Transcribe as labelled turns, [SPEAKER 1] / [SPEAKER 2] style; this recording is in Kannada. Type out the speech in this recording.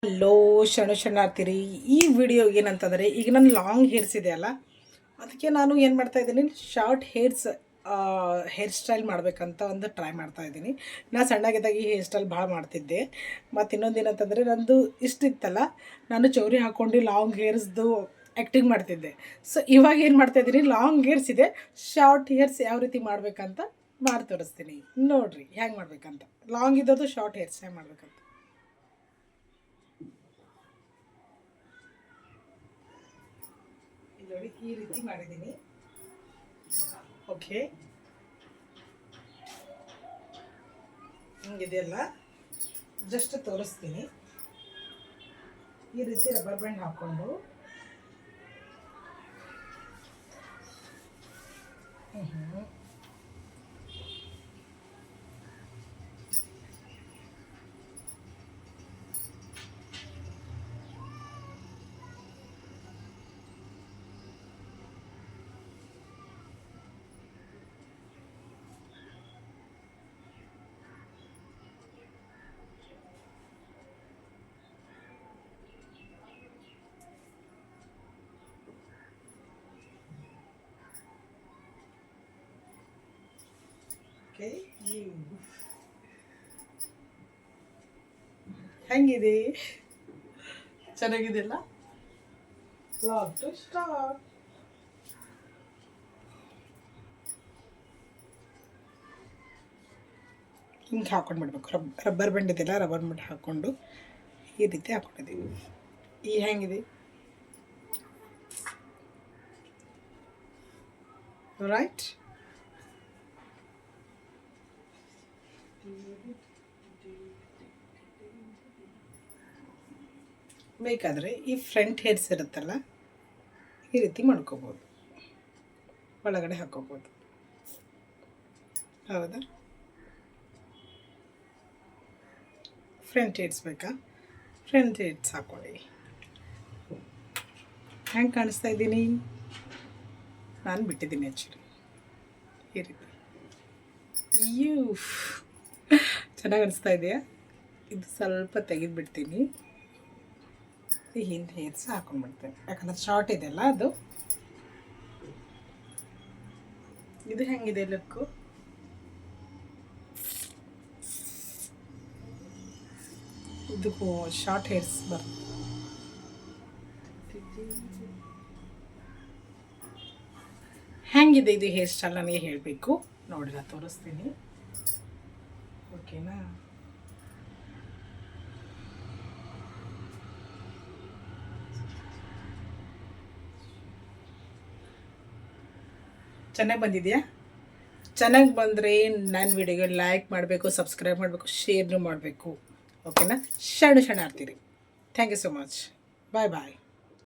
[SPEAKER 1] ಹಲೋ ಶರಣಾರ್ಥಿರಿ. ಈ ವಿಡಿಯೋ ಏನಂತಂದರೆ, ಈಗ ನನ್ನ ಲಾಂಗ್ ಹೇರ್ಸ್ ಇದೆಯಲ್ಲ, ಅದಕ್ಕೆ ನಾನು ಏನು ಮಾಡ್ತಾಯಿದ್ದೀನಿ, ಶಾರ್ಟ್ ಹೇರ್ ಸ್ಟೈಲ್ ಮಾಡಬೇಕಂತ ಒಂದು ಟ್ರೈ ಮಾಡ್ತಾಯಿದ್ದೀನಿ. ನಾನು ಸಣ್ಣಗಿದ್ದಾಗ ಈ ಹೇರ್ ಸ್ಟೈಲ್ ಭಾಳ ಮಾಡ್ತಿದ್ದೆ. ಮತ್ತು ಇನ್ನೊಂದು ಏನಂತಂದರೆ, ನಂದು ಇಷ್ಟಿತ್ತಲ್ಲ, ನಾನು ಚೌರಿ ಹಾಕ್ಕೊಂಡು ಲಾಂಗ್ ಹೇರ್ಸ್ದು ಆ್ಯಕ್ಟಿಂಗ್ ಮಾಡ್ತಿದ್ದೆ. ಸೊ ಇವಾಗ ಏನು ಮಾಡ್ತಾಯಿದ್ದೀನಿ, ಲಾಂಗ್ ಹೇರ್ಸ್ ಇದೆ, ಶಾರ್ಟ್ ಹೇರ್ಸ್ ಯಾವ ರೀತಿ ಮಾಡಬೇಕಂತ ಮಾಡಿ ತೋರಿಸ್ತೀನಿ. ನೋಡಿರಿ ಹೆಂಗೆ ಮಾಡಬೇಕಂತ. ಲಾಂಗ್ ಇದ್ದದ್ದು ಶಾರ್ಟ್ ಹೇರ್ಸ್ ಹೆಂಗೆ ಮಾಡ್ಬೇಕಂತ. ನೋಡಿ, ಈ ರೀತಿ ಮಾಡಿದ್ದೀನಿ. ಓಕೆ, ಹಿಂಗಿದೆಯಲ್ಲ, ಜಸ್ಟ್ ತೋರಿಸ್ತೀನಿ. ಈ ರೀತಿ ರಬ್ಬರ್ ಬ್ಯಾಂಡ್ ಹಾಕ್ಕೊಂಡು ಹೆಂಗಿದೆ, ಚೆನ್ನಾಗಿದೆಯಲ್ಲ? Vlog to start. ಹಿಂಗೆ ಹಾಕೊಂಡ್ಬಿಡ್ಬೇಕು. ರಬ್ಬರ್ ಬ್ಯಾಂಡ್ ಇದೆಯಲ್ಲ, ರಬ್ಬರ್ ಬ್ಯಾಂಡ್ ಹಾಕ್ಕೊಂಡು ಈ ರೀತಿ ಹಾಕ್ಕೊಂಡಿದ್ದೀವಿ. ಈ ಹೆಂಗಿದೆ, ರೈಟ್? ಬೇಕಾದರೆ ಈ ಫ್ರಂಟ್ ಹೇರ್ಸ್ ಇರುತ್ತಲ್ಲ, ಈ ರೀತಿ ಮಾಡ್ಕೋಬೋದು, ಒಳಗಡೆ ಹಾಕೋಬೋದು. ಹೌದಾ? ಫ್ರಂಟ್ ಹೇರ್ಸ್ ಬೇಕಾ? ಫ್ರಂಟ್ ಹೇರ್ಸ್ ಹಾಕೊಳ್ಳಿ. ಹೆಂಗೆ ಕಾಣಿಸ್ತಾ ಇದ್ದೀನಿ? ನಾನು ಬಿಟ್ಟಿದ್ದೀನಿ ಆ್ಯಕ್ಚುಲಿ ಈ ರೀತಿ. ಚೆನ್ನಾಗಿ ಅನಿಸ್ತಾ ಇದೆಯಾ? ಇದು ಸ್ವಲ್ಪ ತೆಗೆದುಬಿಡ್ತೀನಿ. ಈ ಹಿಂದೆ ಹೇರ್ಸ್ ಹಾಕೊಂಡ್ಬಿಡ್ತೇನೆ, ಯಾಕಂದ್ರೆ ಶಾರ್ಟ್ ಇದೆಯಲ್ಲ ಅದು. ಇದು ಹೆಂಗಿದೆ ಲುಕ್ಕು? ಇದು ಶಾರ್ಟ್ ಹೇರ್ಸ್ ಬರ್ತದೆ. ಹೆಂಗಿದೆ ಇದು ಹೇರ್ ಸ್ಟೈಲ್ ನನಗೆ ಹೇಳಬೇಕು. ನೋಡಿ, ನಾನು ತೋರಿಸ್ತೀನಿ. ಓಕೆನಾ? ಚೆನ್ನಾಗಿ ಬಂದಿದೆಯಾ? ಚೆನ್ನಾಗಿ ಬಂದರೆ ನನ್ನ ವಿಡಿಯೋಗೆ ಲೈಕ್ ಮಾಡಬೇಕು, ಸಬ್ಸ್ಕ್ರೈಬ್ ಮಾಡಬೇಕು, ಶೇರ್ನೂ ಮಾಡಬೇಕು. ಓಕೆನಾ? ಶರಣಾರ್ಥಿರಿ. Thank you so much. Bye bye.